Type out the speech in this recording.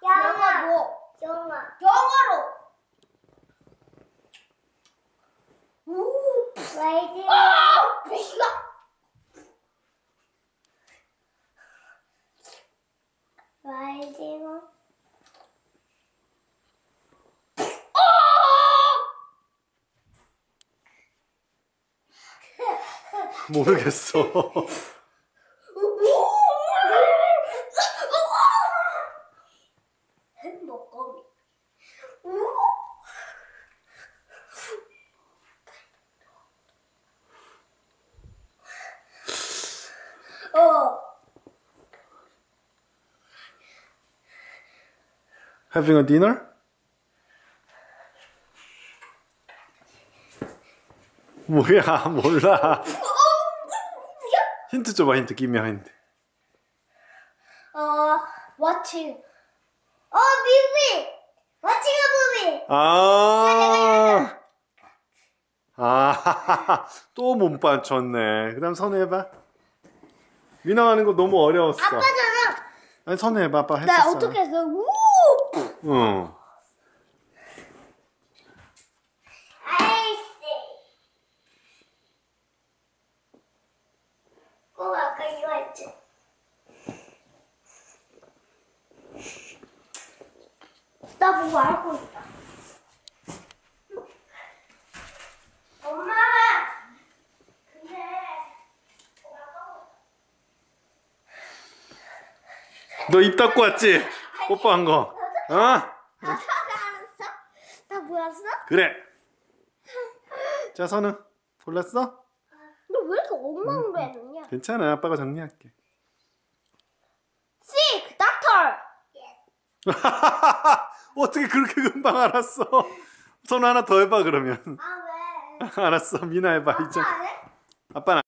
영어 뭐? 영어로. 비가. 모르겠어. 행복거미. Having a dinner? 뭐야, 몰라. 힌트 줘봐, 힌트. Give me a hint. Watching. movie. Watching a movie. 또 못 맞췄네. 그 다음 선우 해봐. 민아 하는 거 너무 어려웠어. 아빠잖아. 아니, 선우 해봐. 아빠 나 했었어. 어떻게 했어? 응. 아이씨. 아까 이거 했지. 나 보고 알고 있다. 엄마. 근데 너 입 닫고 왔지? 뽀뽀한 거. 어? 알았어? 나 보였어? 그래. 자, 선우. 골랐어? 너 왜 이렇게 엉망으로 해놓냐? 괜찮아. 아빠가 정리할게. Sick, doctor. 어떻게 그렇게 금방 알았어? 선우 하나 더 해봐, 그러면. 아 왜? 알았어. 미나 해봐. 이제. 아빠 안 해? 아빠는